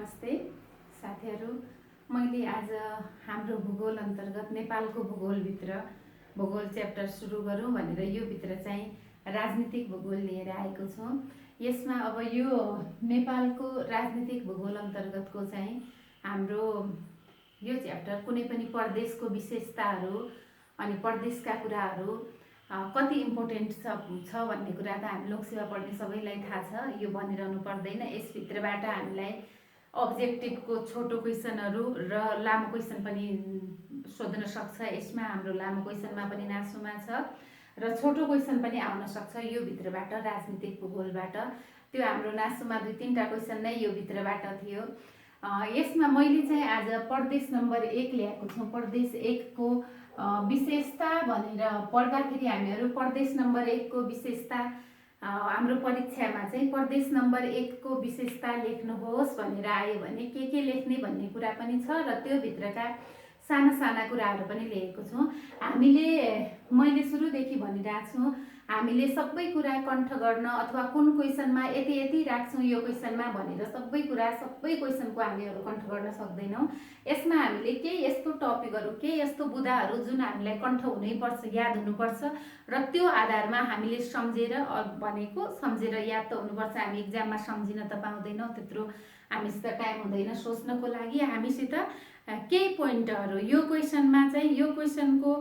नमस्ते साथीहरू। मैले आज हाम्रो भूगोल अन्तर्गत नेपालको भूगोलभित्र भूगोल च्याप्टर सुरु गरौँ भनेर यो भित्र चाहिँ राजनीतिक भूगोल लिएर आएको छु। यसमा अब यो नेपालको राजनीतिक भूगोल अन्तर्गतको चाहिँ हाम्रो यो च्याप्टर कुनै पनि प्रदेशको विशेषताहरू अनि प्रदेशका कुराहरू कति इम्पोर्टेन्ट छ भन्ने कुरा त हामी लोकसेवा पढ्ने सबैलाई थाहा छ, यो भनिरहनु पर्दैन। यसभित्रबाट हामीलाई अब्जेक्टिभको छोटो क्वेसनहरू र लामो क्वेसन पनि सोध्न सक्छ। यसमा हाम्रो लामो क्वेसनमा पनि नासुमा छ र छोटो क्वेसन पनि आउन सक्छ यो भित्रबाट राजनीतिक भूगोलबाट। त्यो हाम्रो नासुमा 2-3टा क्वेसन नै यो भित्रबाट थियो। यसमा मैले चाहिँ आज प्रदेश नम्बर 1 ल्याएको छु। प्रदेश 1 को विशेषता भनेर पढ्दाखेरि हामीहरू प्रदेश नम्बर 1 को विशेषता हाम्रो परीक्षामा चाहिँ प्रदेश नम्बर 1 को विशेषता लेख्नुहोस् भनेर आयो भने के लेख्ने भन्ने कुरा पनि छ र त्यो भित्रका साना साना कुराहरू पनि लेखेको छु। मैले सुरुदेखि भनिरहेको छु, हामीले सबै कुरा कण्ठ गर्न अथवा कुन क्वेसनमा यति राख्छौँ यो क्वेसनमा भनेर सबै क्वेसनको हामीहरू कण्ठ गर्न सक्दैनौँ। यसमा हामीले केही यस्तो टपिकहरू, केही यस्तो बुदाहरू जुन हामीलाई कण्ठ हुनैपर्छ, याद हुनुपर्छ र त्यो आधारमा हामीले सम्झेर याद त हुनुपर्छ। हामी इक्जाममा सम्झिन त पाउँदैनौँ, त्यत्रो हामीसित टाइम हुँदैन सोच्नको लागि। हामीसित केही पोइन्टहरू यो क्वेसनमा चाहिँ यो क्वेसनको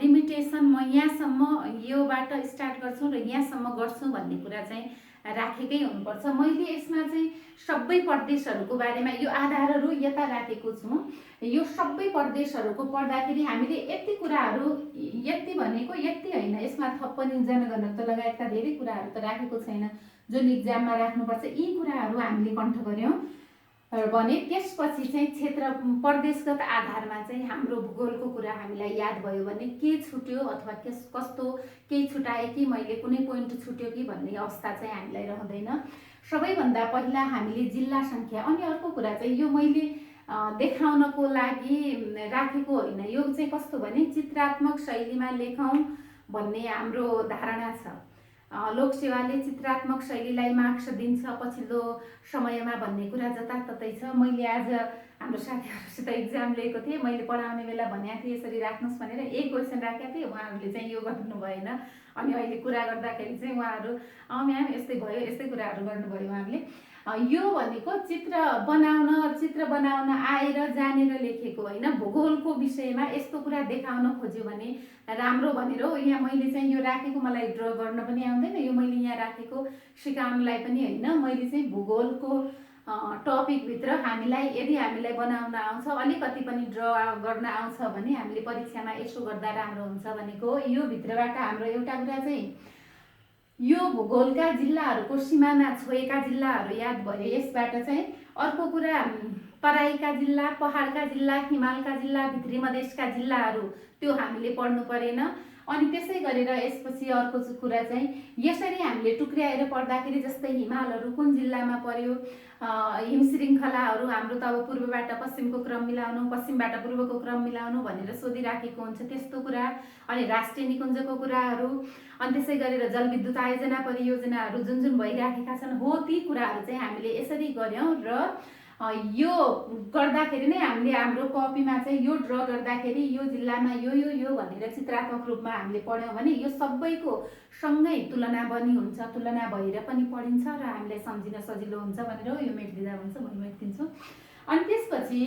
लिमिटेसन म यहाँसम्म योबाट स्टार्ट गर्छु र यहाँसम्म गर्छु भन्ने कुरा चाहिँ राखेकै हुनुपर्छ। मैले यसमा चाहिँ सबै प्रदेशहरूको बारेमा यो आधारहरू यता राखेको छु। यो सबै प्रदेशहरूको पढ्दाखेरि हामीले यति कुराहरू, यति भनेको यति होइन, यसमा थप पनि जनघनत्व लगायतका धेरै कुराहरू त राखेको छैन जुन इक्जाममा राख्नुपर्छ। यी कुराहरू हामीले कण्ठ गऱ्यौँ भने त्यसपछि चाहिँ क्षेत्र प्रदेशगत आधारमा चाहिँ हाम्रो भूगोलको कुरा हामीलाई याद भयो भने के छुट्यो अथवा कस्तो केही छुटाए कि मैले कुनै पोइन्ट छुट्यो कि भन्ने अवस्था चाहिँ हामीलाई रहँदैन। सबैभन्दा पहिला हामीले जिल्ला सङ्ख्या, अनि अर्को कुरा चाहिँ यो मैले देखाउनको लागि राखेको होइन, यो चाहिँ कस्तो भने चित्रात्मक शैलीमा लेखौँ भन्ने हाम्रो धारणा छ। लोकसेवाले चित्रात्मक शैलीलाई मार्क्स दिन्छ पछिल्लो समयमा भन्ने कुरा जताततै छ। मैले आज हाम्रो साथीहरूसित इक्जाम लिएको थिएँ, मैले पढाउने बेला भनेको थिएँ यसरी राख्नुहोस् भनेर, एक क्वेसन राखेको थिएँ, उहाँहरूले चाहिँ यो गर्नु भएन। अनि अहिले कुरा गर्दाखेरि चाहिँ उहाँहरू म्याम यस्तै भयो, यस्तै कुराहरू गर्नुभयो उहाँहरूले। यो भनेको चित्र बनाउन आएर जानेर लेखेको होइन, भूगोलको विषयमा यस्तो कुरा देखाउन खोज्यो भने राम्रो भनेर हो। यहाँ मैले चाहिँ यो राखेको, मलाई ड्र गर्न पनि आउँदैन, यो मैले यहाँ राखेको सिकाउनलाई पनि होइन। मैले चाहिँ भूगोलको टपिकभित्र यदि हामीलाई बनाउन आउँछ, अलिकति पनि ड्र गर्न आउँछ भने हामीले परीक्षामा यसो गर्दा राम्रो हुन्छ भनेको। यो भित्रबाट हाम्रो एउटा कुरा चाहिँ यो भूगोलका जिल्लाहरूको सिमाना छोएका जिल्लाहरू याद भयो। यसबाट चाहिँ अर्को कुरा तराईका जिल्ला, पहाडका जिल्ला, हिमालका जिल्ला, भित्री मधेसका जिल्लाहरू त्यो हामीले पढ्नु परेन। अनि त्यसै गरेर यसपछि अर्को कुरा चाहिँ यसरी हामीले टुक्र्याएर पढ्दाखेरि जस्तै हिमालहरू कुन जिल्लामा पर्यो, हिमश्रृङ्खलाहरू हाम्रो त अब पूर्वबाट पश्चिमको क्रम मिलाउनु, पश्चिमबाट पूर्वको क्रम मिलाउनु भनेर सोधिराखेको हुन्छ त्यस्तो कुरा। अनि राष्ट्रिय निकुञ्जको कुराहरू, अनि त्यसै गरेर जलविद्युत आयोजना परियोजनाहरू जुन भइराखेका छन् हो, ती कुराहरू चाहिँ हामीले यसरी गऱ्यौँ। र यो गर्दाखेरि नै हामीले हाम्रो कपीमा चाहिँ यो ड्र गर्दाखेरि यो जिल्लामा यो भनेर चित्रात्मक रूपमा हामीले पढ्यौँ भने यो सबैको सँगै तुलना बनी हुन्छ, तुलना भएर पनि पढिन्छ र हामीलाई सम्झिन सजिलो हुन्छ भनेर यो मेटिदिँदा हुन्छ, म मेटिदिन्छु। अनि त्यसपछि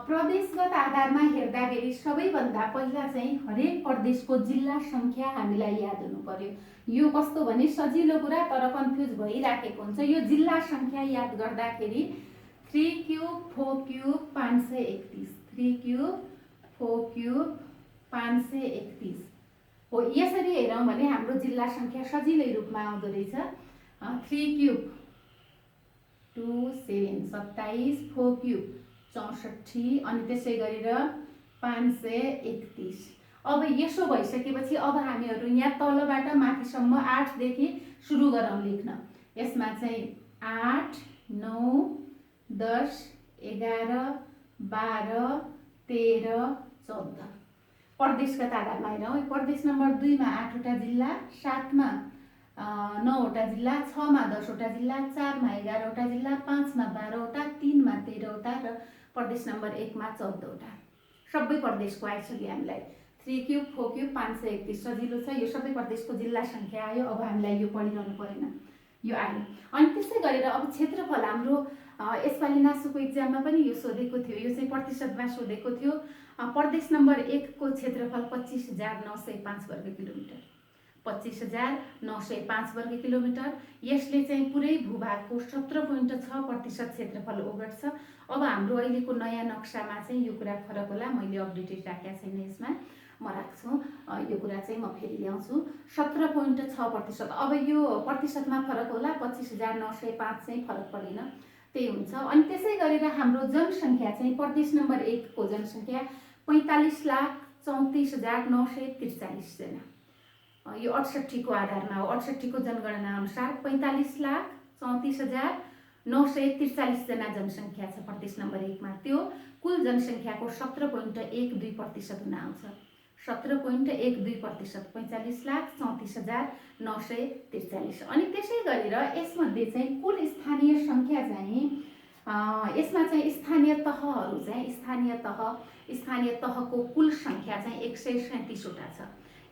प्रदेशगत आधारमा हेर्दाखेरि सबैभन्दा पहिला चाहिँ हरेक प्रदेशको जिल्ला सङ्ख्या हामीलाई याद हुनु पर्यो। यो कस्तो भने सजिलो कुरा तर कन्फ्युज भइराखेको हुन्छ। यो जिल्ला सङ्ख्या याद गर्दाखेरि 3 क्यूब 4 क्यूब 531, 3 क्यूब 4 क्यूब 531 हो। यसरी हेरौँ भने हाम्रो जिल्ला सङ्ख्या सजिलै रूपमा आउँदो रहेछ। 3 क्यूब 2 7 27, 4 क्यूब 64, अनि त्यसै गरेर 531। अब यसो भइसकेपछि अब हामीहरू यहाँ तलबाट माथिसम्म 8 देखि सुरु गरौँ लेख्न। यसमा चाहिँ 8 9 10 11 12 13 14 प्रदेशगत आधारमा हेरौँ। प्रदेश नम्बर 2 मा 8वटा जिल्ला, 7 मा 9वटा जिल्ला, 6मा 10वटा जिल्ला, 4मा 11वटा जिल्ला, 5मा 12वटा, 3मा 13वटा र प्रदेश नम्बर 1मा 14वटा। सबै प्रदेशको आइसक्यो हामीलाई 3 क्युब 4 क्युब 531 सजिलो छ। यो सबै प्रदेशको जिल्ला सङ्ख्या आयो। अब हामीलाई यो पढिरहनु परेन, यो आयो। अनि त्यसै गरेर अब क्षेत्रफल हाम्रो यसपालि नासुको इक्जाममा पनि यो सोधेको थियो, यो चाहिँ प्रतिशतमा सोधेको थियो। प्रदेश नम्बर 1 को क्षेत्रफल 25,905 वर्ग किलोमिटर, 25,905 वर्ग किलोमिटर। यसले चाहिँ पुरै भूभागको 17.6% क्षेत्रफल ओगट्छ। अब हाम्रो अहिलेको नयाँ नक्सामा चाहिँ यो कुरा फरक होला, मैले अपडेटेड राखेको छैन यसमा, म राख्छु। यो कुरा चाहिँ म फेरि ल्याउँछु। 17.6%। अब यो प्रतिशतमा फरक होला, 25,905 चाहिँ फरक परेन, त्यही हुन्छ। अनि त्यसै गरेर हाम्रो जनसङ्ख्या चाहिँ प्रदेश नम्बर 1 को जनसङ्ख्या 45,34,943 जना। यो 68 को आधारमा हो, 68 को जनगणना अनुसार 45,34,943 जना जनसङ्ख्या छ प्रदेश नम्बर 1 मा। त्यो कुल जनसङ्ख्याको 17.12% हुन आउँछ। 17.12%, 45,34,943। अनि त्यसै गरेर यसमध्ये चाहिँ कुल स्थानीय सङ्ख्या चाहिँ यसमा चाहिँ स्थानीय तहहरू चाहिँ स्थानीय तहको कुल सङ्ख्या चाहिँ 137वटा छ।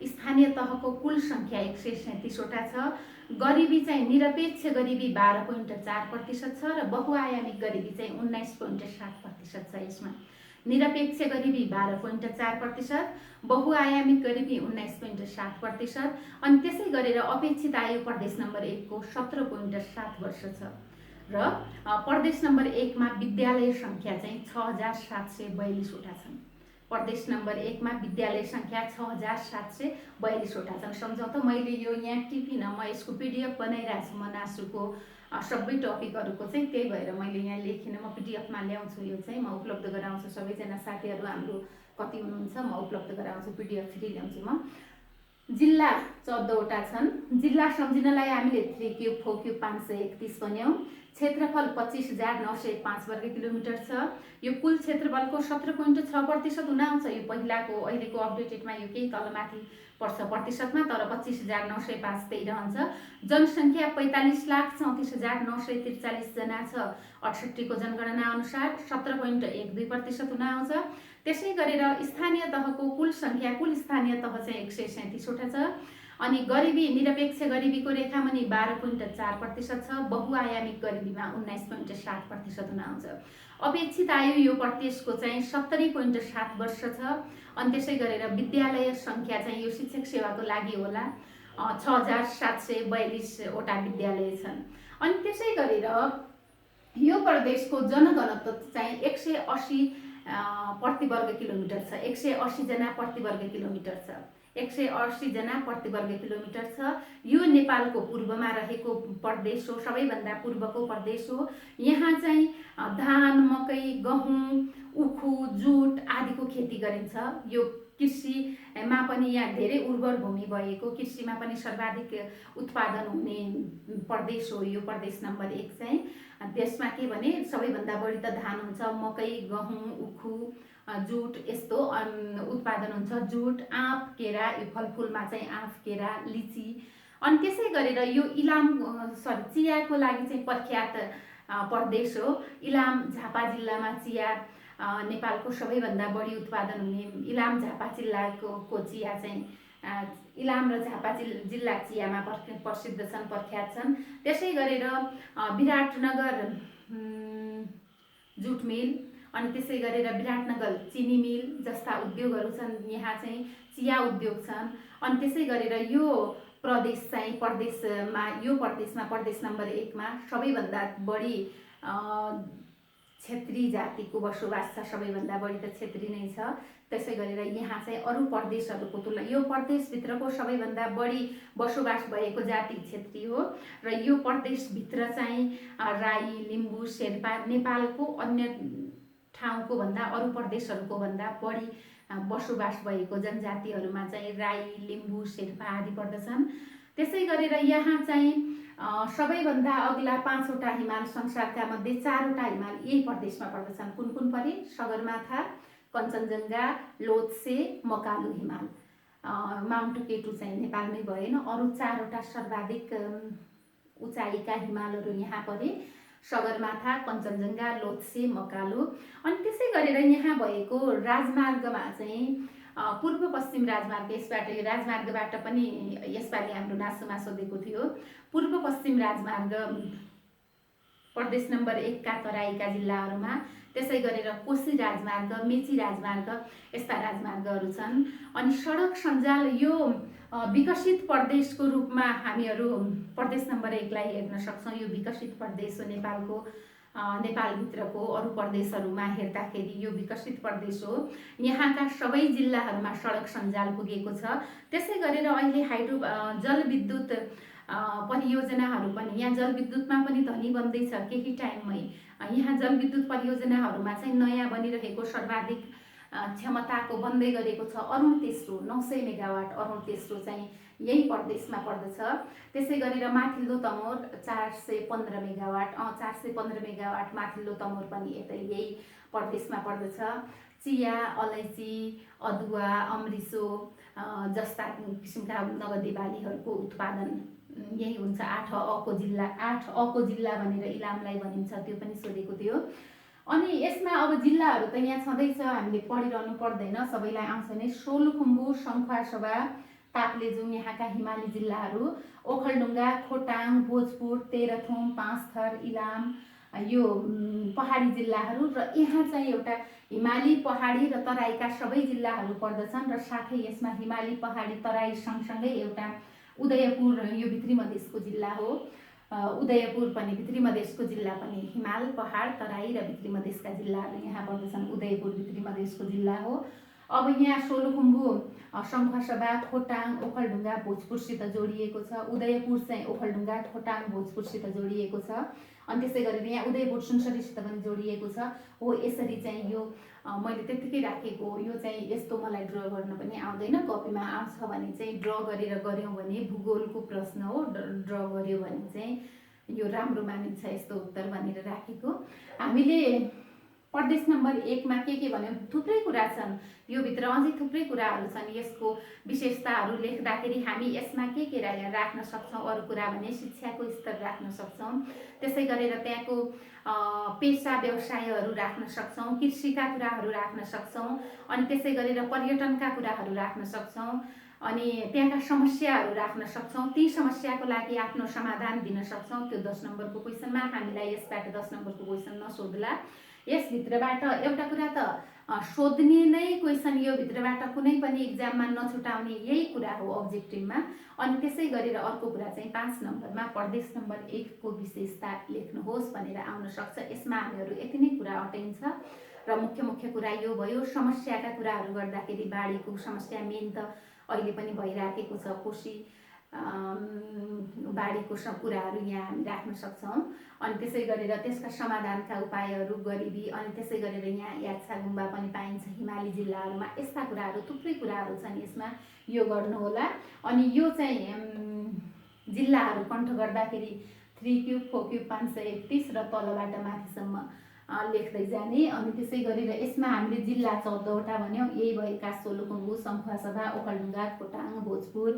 स्थानीय तहको कुल सङ्ख्या 137वटा छ। गरिबी चाहिँ निरपेक्ष गरिबी 12.4% छ र बहुआयामिक गरिबी चाहिँ 19.7% छ। यसमा निरपेक्ष गरिबी 12.4%, बहुआयामिक गरिबी 19.7%। अनि त्यसै गरेर अपेक्षित आयु प्रदेश नम्बर 1 को 17.7 वर्ष छ र प्रदेश नम्बर 1 मा विद्यालय सङ्ख्या चाहिँ 6,742वटा छन्। प्रदेश नम्बर 1 मा विद्यालय सङ्ख्या 6,742वटा छन्। सम्झौँ त, मैले यो यहाँ टिपिनँ, म यसको PDF बनाइरहेको छु। म नासुको सबै टपिकहरूको चाहिँ, त्यही भएर मैले यहाँ लेखिनँ। म PDFमा ल्याउँछु, यो चाहिँ म उपलब्ध गराउँछु। सबैजना साथीहरू हाम्रो कति हुनुहुन्छ, म उपलब्ध गराउँछु, PDF फेरि ल्याउँछु म। जिल्ला 14वटा छन्। जिल्ला सम्झिनलाई हामीले 3 क्युब 4 क्युब 531 भन्यौँ। क्षेत्रफल 25,905 वर्ग किलोमिटर छ। यो कुल क्षेत्रफलको 17.6% हुन आउँछ। यो पहिलाको अहिलेको अपडेटेडमा यो केही तलमाथि पर्छ प्रतिशतमा, तर 25,905 त्यही रहन्छ। जनसङ्ख्या 45,34,943 जना छ 68 को जनगणना अनुसार, 17.12% हुन आउँछ। त्यसै गरेर स्थानीय तहको कुल सङ्ख्या, कुल स्थानीय तह चाहिँ 137वटा छ। अनि गरिबी निरपेक्ष गरिबीको रेखामुनि 12.4% छ। बहुआयामिक गरिबीमा 19.7% हुन आउँछ। अपेक्षित आयु यो प्रदेशको चाहिँ 70.7 वर्ष छ। अनि त्यसै गरेर विद्यालय सङ्ख्या चाहिँ यो शिक्षक सेवाको लागि होला, 6,742वटा विद्यालय छन्। अनि त्यसै गरेर यो प्रदेशको जनघनत्व चाहिँ 180 प्रति वर्ग किलोमिटर छ। 180 जना प्रति वर्ग किलोमिटर छ। 180 जना प्रति वर्ग किलोमिटर छ। यो नेपालको पूर्वमा रहेको प्रदेश हो, सबैभन्दा पूर्वको प्रदेश हो। यहाँ चाहिँ धान, मकै, गहुँ, उखु, जुट आदिको खेती गरिन्छ। यो कृषिमा पनि यहाँ धेरै उर्वर भूमि भएको, कृषिमा पनि सर्वाधिक उत्पादन हुने प्रदेश हो यो प्रदेश नम्बर 1 चाहिँ। त्यसमा के भने सबैभन्दा बढी त धान हुन्छ, मकै, गहुँ, उखु, जुट यस्तो उत्पादन हुन्छ। जुट, आँप, केरा, यो फलफुलमा चाहिँ आँप, केरा, लिची। अनि त्यसै गरेर यो इलाम चियाको लागि चाहिँ प्रख्यात प्रदेश हो। इलाम झापा जिल्लामा चिया नेपालको सबैभन्दा बढी उत्पादन हुने इलाम झापा जिल्लाको चिया चाहिँ इलाम र झापा जिल्ला चियामा प्रसिद्ध छन्, प्रख्यात छन्। त्यसै गरेर विराटनगर जुट मिल, अनि त्यसै गरेर विराटनगर चिनी मिल जस्ता उद्योगहरू छन्। यहाँ चाहिँ चिया उद्योग छन्। अनि त्यसै गरेर यो प्रदेश चाहिँ प्रदेशमा प्रदेश नम्बर 1 मा सबैभन्दा बढी क्षेत्री जातिको बसोबास छ। सबैभन्दा बढी त क्षेत्री नै छ। त्यसै गरेर यहाँ चाहिँ अरू प्रदेशहरूको तुलना यो प्रदेशभित्रको सबैभन्दा बढी बसोबास भएको जाति क्षेत्री हो। र यो प्रदेशभित्र चाहिँ राई, लिम्बू, शेर्पा नेपालको अन्य ठाउँको भन्दा, अरू प्रदेशहरूको भन्दा बढी बसोबास भएको जनजातिहरूमा चाहिँ राई, लिम्बू, शेर्पा आदि पर्दछन्। त्यसै गरेर यहाँ चाहिँ सबैभन्दा अग्ला 5वटा हिमाल संसारका मध्ये 4वटा हिमाल यही प्रदेशमा पर्दछन्। कुन कुन परे? सगरमाथा, कञ्चनजङ्घा, लोत्से, मकालु हिमाल। माउन्ट केटु चाहिँ नेपालमै भएन, अरू 4वटा सर्वाधिक उचाइका हिमालहरू यहाँ परे, सगरमाथा, कञ्चनजङ्घा, लोत्से, मकालु। अनि त्यसै गरेर यहाँ भएको राजमार्गमा चाहिँ पूर्व पश्चिम राजमार्ग, यसबाट यो राजमार्गबाट पनि यसपालि हाम्रो नासुमा सोधेको थियो। पूर्व पश्चिम राजमार्ग प्रदेश नम्बर 1 का तराईका जिल्लाहरूमा, त्यसै गरेर कोशी राजमार्ग, मेची राजमार्ग, यस्ता राजमार्गहरू छन्। अनि सडक सञ्जाल यो विकसित प्रदेशको रूपमा हामीहरू प्रदेश नम्बर 1 लाई हेर्न सक्छौँ। यो विकसित प्रदेश हो, नेपालभित्रको अरू प्रदेशहरूमा हेर्दाखेरि यो विकसित प्रदेश हो। यहाँका सबै जिल्लाहरूमा सडक सञ्जाल पुगेको छ। त्यसै गरेर अहिले जलविद्युत परियोजनाहरू पनि, यहाँ जलविद्युतमा पनि धनी बन्दैछ केही टाइममै। यहाँ जलविद्युत परियोजनाहरूमा चाहिँ नयाँ बनिरहेको सर्वाधिक क्षमताको बन्दै गरेको छ अरुण तेस्रो 900 मेगावाट। अरुण तेस्रो चाहिँ यही प्रदेशमा पर्दछ। त्यसै गरेर माथिल्लो तमोर 415 मेगावाट, 415 मेगावाट माथिल्लो तमोर पनि यही प्रदेशमा पर्दछ। चिया, अलैँची, अदुवा, अमृसो जस्ता किसिमका नगदी बालीहरूको उत्पादन यही हुन्छ। 8 अको जिल्ला भनेर इलामलाई भनिन्छ, त्यो पनि सोधेको थियो। अनि यसमा अब जिल्लाहरू त यहाँ छँदैछ, हामीले पढिरहनु पर्दैन, सबैलाई आउँछ नै। सोलुखुम्बु, सङ्खुवासभा, ताप्लेजुङ यहाँका हिमाली जिल्लाहरू, ओखलढुङ्गा, खोटाङ, भोजपुर, तेह्रथुम, पाँचथर, इलाम यो पहाडी जिल्लाहरू। र यहाँ चाहिँ एउटा हिमाली, पहाडी र तराईका सबै जिल्लाहरू पर्दछन्। र साथै यसमा हिमाली, पहाडी, तराई सँगसँगै एउटा उदयपुर, यो भित्री मधेसको जिल्ला हो। उदयपुर पनि भित्री मधेसको जिल्ला पनि, हिमाल, पहाड, तराई र भित्री मधेसका जिल्लाहरू यहाँ पर्दछन्। उदयपुर भित्री मधेसको जिल्ला हो। अब यहाँ सोलुखुम्बु, सङ्खुवासभा, खोटाङ, ओखलढुङ्गा, भोजपुरसित जोडिएको छ। उदयपुर चाहिँ ओखलढुङ्गा, खोटाङ, भोजपुरसित जोडिएको छ। अनि त्यसै गरेर यहाँ उदयपुर सुनसरीसित पनि जोडिएको छ। हो, यसरी चाहिँ यो मैले त्यत्तिकै राखेको। यो चाहिँ यस्तो मलाई ड्र गर्न पनि आउँदैन, कपीमा आउँछ भने चाहिँ ड्र गरेर गऱ्यौँ भने भूगोलको प्रश्न हो, ड्र गऱ्यो भने चाहिँ यो राम्रो मानिन्छ यस्तो उत्तर भनेर राखेको। हामीले प्रदेश नम्बर 1 मा के भन्यौँ, थुप्रै कुरा छन्, यो भित्र अझै थुप्रै कुराहरू छन्। यसको विशेषताहरू लेख्दाखेरि हामी यसमा के राख्न सक्छौँ, अरू कुरा भने शिक्षाको स्तर राख्न सक्छौँ। त्यसै गरेर त्यहाँको पेसा व्यवसायहरू राख्न सक्छौँ, कृषिका कुराहरू राख्न सक्छौँ, अनि त्यसै गरेर पर्यटनका कुराहरू राख्न सक्छौँ, अनि त्यहाँका समस्याहरू राख्न सक्छौँ। ती समस्याको लागि आफ्नो समाधान दिन सक्छौँ। त्यो 10 नम्बरको क्वेसनमा हामीलाई यसबाट 10 नम्बरको क्वेसन नसोध्ला। यसभित्रबाट एउटा कुरा त सोध्ने नै क्वेसन, यो भित्रबाट कुनै पनि इक्जाममा नछुटाउने यही कुरा हो अब्जेक्टिभमा। अनि त्यसै गरेर अर्को कुरा चाहिँ 5 नम्बरमा प्रदेश नम्बर 1 को विशेषता लेख्नुहोस् भनेर आउन सक्छ। यसमा हामीहरू यति नै कुरा अटाइन्छ। र मुख्य कुरा यो भयो। समस्याका कुराहरू गर्दाखेरि बाढीको समस्या मेन त अहिले पनि भइराखेको छ। कोशी बाढीको कुराहरू यहाँ हामी राख्न सक्छौँ। अनि त्यसै गरेर त्यसका समाधानका उपायहरू, गरिबी, अनि त्यसै गरेर यहाँ यात्छा गुम्बा पनि पाइन्छ हिमाली जिल्लाहरूमा। यस्ता कुराहरू थुप्रै कुराहरू छन् यसमा, यो गर्नुहोला। अनि यो चाहिँ जिल्लाहरू कण्ठ गर्दाखेरि 3 क्युब 4 क्युब 531 र तलबाट माथिसम्म लेख्दै जाने। अनि त्यसै गरेर यसमा हामीले जिल्ला 14वटा भन्यौँ, यही भएका सोलुखुम्बु, सङ्खुवासभा, ओखलढुङ्गा, खोटाङ, भोजपुर,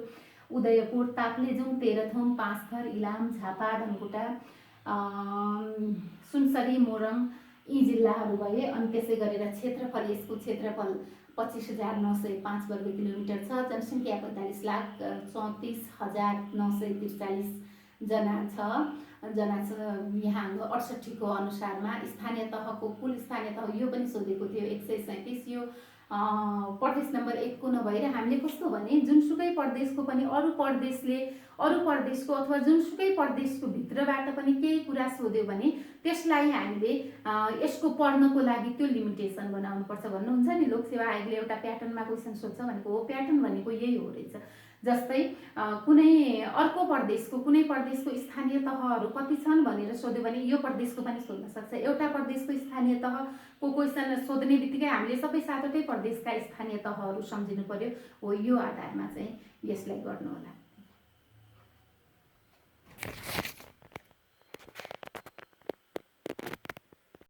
उदयपुर, ताप्लेजुङ, तेह्रथुम, पाँचथर, इलाम, झापा, धनकुटा, सुनसरी, मोरङ यी जिल्लाहरू भए। अनि त्यसै गरेर क्षेत्रफल, यसको क्षेत्रफल 25,905 वर्ग किलोमिटर छ। जनसङ्ख्या 45,34,943 जना छ। यहाँ 68 को अनुसारमा। स्थानीय तहको कुल स्थानीय तह यो पनि सोधेको थियो 137। यो प्रदेश नम्बर 1 को नभएर हामीले कस्तो भने जुनसुकै प्रदेशको पनि अरू प्रदेशको अथवा जुनसुकै प्रदेशको भित्रबाट पनि केही कुरा सोध्यो भने त्यसलाई हामीले यसको पढ्नको लागि त्यो लिमिटेसन बनाउनुपर्छ भन्नुहुन्छ नि। लोकसेवा आयोगले एउटा प्याटर्नमा क्वेसन सोध्छ भनेको हो, प्याटर्न भनेको यही हो रहेछ। जस्तै कुनै अर्को प्रदेशको कुनै प्रदेशको स्थानीय तहहरू कति छन् भनेर सोध्यो भने यो प्रदेशको पनि सोध्न सक्छ। एउटा प्रदेशको स्थानीय तहको क्वेसन सोध्ने बित्तिकै हामीले सबै 7वटै प्रदेशका स्थानीय तहहरू सम्झिनु पर्यो। हो, यो आधारमा चाहिँ यसलाई गर्नुहोला।